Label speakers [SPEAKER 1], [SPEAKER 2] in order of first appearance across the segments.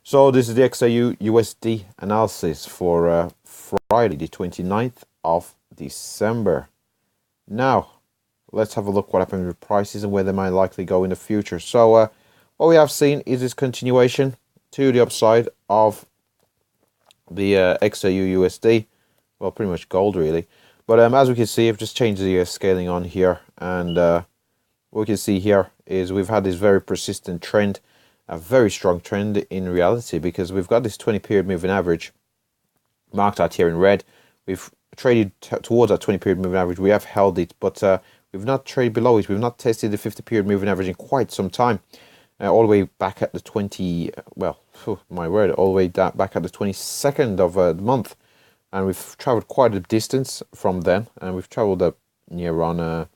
[SPEAKER 1] So this is the XAU USD analysis for Friday, the 29th of December. Now, let's have a look what happened with prices and where they might likely go in the future. So what we have seen is this continuation to the upside of the XAU USD. Well, pretty much gold really. But as we can see, I've just changed the scaling on here, and what we can see here is we've had this very persistent trend, a very strong trend in reality, because we've got this 20-period moving average marked out here in red. We've traded towards that 20-period moving average. We have held it, but we've not traded below it. We've not tested the 50-period moving average in quite some time. All the way back at the 20, well, my word, all the way back at the 22nd of the month. And we've traveled quite a distance from then, and we've traveled up near around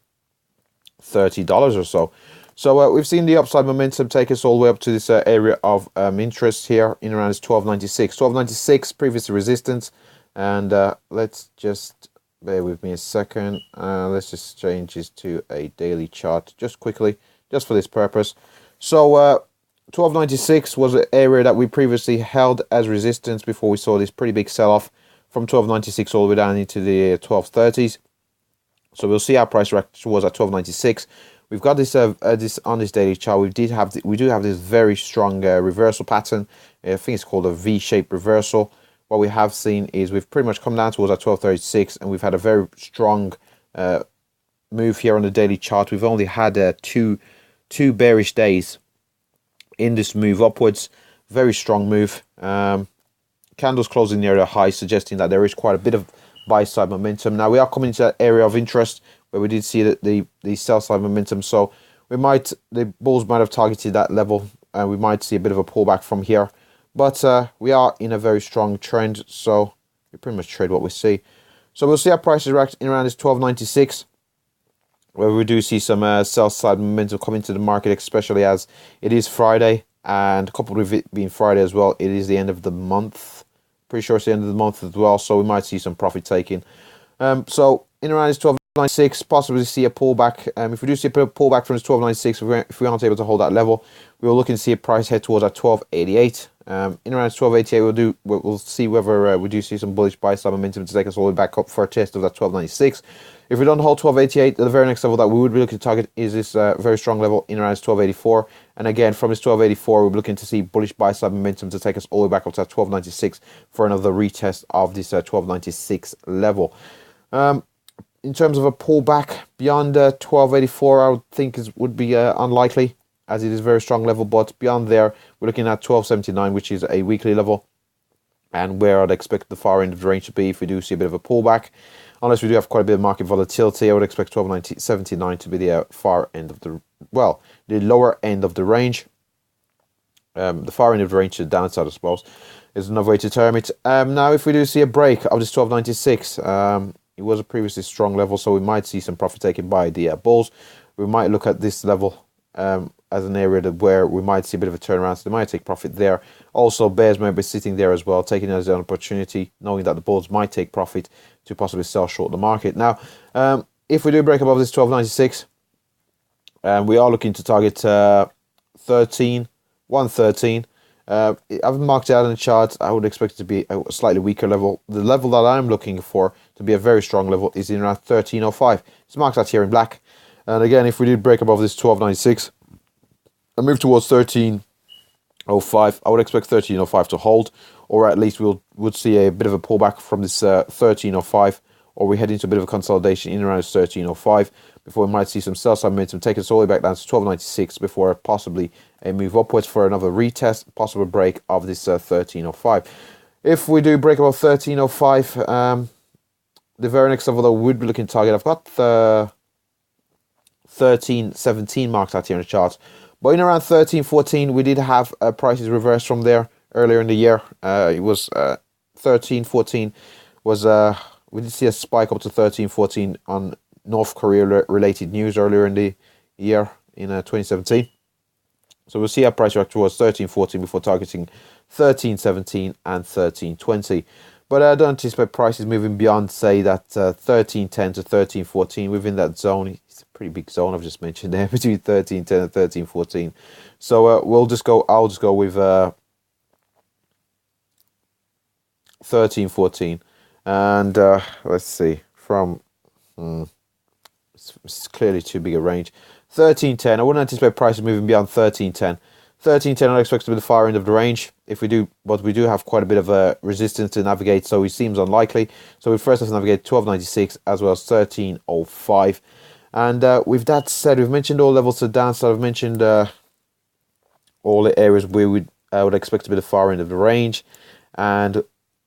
[SPEAKER 1] $30 or so. So we've seen the upside momentum take us all the way up to this area of interest here in around 1296. 1296 previous resistance, and let's just bear with me a second. Let's just change this to a daily chart just quickly, just for this purpose. So 1296 was an area that we previously held as resistance before we saw this pretty big sell-off from 1296 all the way down into the 1230s. So we'll see our price react towards at 1296. We've got this this on this daily chart. We do have this very strong reversal pattern. I think it's called a V-shaped reversal. What we have seen is we've pretty much come down towards at 1236, and we've had a very strong move here on the daily chart. We've only had two bearish days in this move upwards. Very strong move. Candles closing near the high, suggesting that there is quite a bit of buy side momentum. Now we are coming into that area of interest where we did see that the sell side momentum. So the bulls might have targeted that level, and we might see a bit of a pullback from here. But we are in a very strong trend, so we pretty much trade what we see. So we'll see our prices react in around this 1296, where we do see some sell side momentum coming to the market, especially as it is Friday, and coupled with it being Friday as well, it is the end of the month. Pretty sure it's the end of the month as well, so we might see some profit taking. So in around this 1296, possibly see a pullback. If we do see a pullback from this 1296, if we aren't able to hold that level, we will look and see a price head towards that 1288. In around 1288, we'll see whether we do see some bullish buy side momentum to take us all the way back up for a test of that 1296. If we don't hold 1288, the very next level that we would be looking to target is this very strong level in around 1284. And again, from this 1284, we're looking to see bullish buy side momentum to take us all the way back up to that 1296 for another retest of this 1296 level. In terms of a pullback beyond 1284, I would think would be unlikely, as it is a very strong level. But beyond there, we're looking at 1279, which is a weekly level, and where I'd expect the far end of the range to be if we do see a bit of a pullback. Unless we do have quite a bit of market volatility, I would expect 1279 to be the far end of the, well, the lower end of the range. The far end of the range to the downside, I suppose, is another way to term it. Now, if we do see a break of this 1296, it was a previously strong level, so we might see some profit taken by the bulls. We might look at this level as an area where we might see a bit of a turnaround, so they might take profit there. Also, bears might be sitting there as well, taking it as an opportunity, knowing that the bulls might take profit to possibly sell short the market. Now, if we do break above this 1296, we are looking to target 113. I've marked it out in the chart. I would expect it to be a slightly weaker level. The level that I'm looking for to be a very strong level is in around 1305. It's marked out here in black. And again, if we did break above this 1296 and move towards 1305, I would expect 1305 to hold, or at least would see a bit of a pullback from this 1305, or we head into a bit of a consolidation in around 1305 before we might see some sell side momentum take us all the way back down to 1296 before possibly a move upwards for another retest, possible break of this 1305. If we do break above 1305, the very next level that we would be looking to target, I've got 1317 marked out here in the chart. But in around 1314, we did have prices reversed from there earlier in the year. It was 1314 was we did see a spike up to 1314 on North Korea related news earlier in the year in 2017. So we'll see our price react towards 1314 before targeting 1317 and 1320. But I don't anticipate prices moving beyond, say, that 1310 to 1314 within that zone. It's a pretty big zone I've just mentioned there between 1310 and 1314. So I'll just go with 13.14, and let's see, from it's clearly too big a range. 13.10. I wouldn't anticipate prices moving beyond 13.10. 13.10 I expect to be the far end of the range. If we do, but we do have quite a bit of a resistance to navigate, so it seems unlikely. So we first have to navigate 12.96 as well as 13.05. And with that said, we've mentioned all levels to the downside. I've mentioned all the areas where I would expect to be the far end of the range. And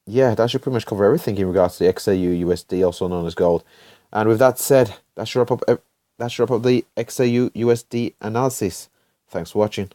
[SPEAKER 1] yeah, that should pretty much cover everything in regards to the XAUUSD, also known as gold. And with that said, that should wrap up the XAUUSD analysis. Thanks for watching.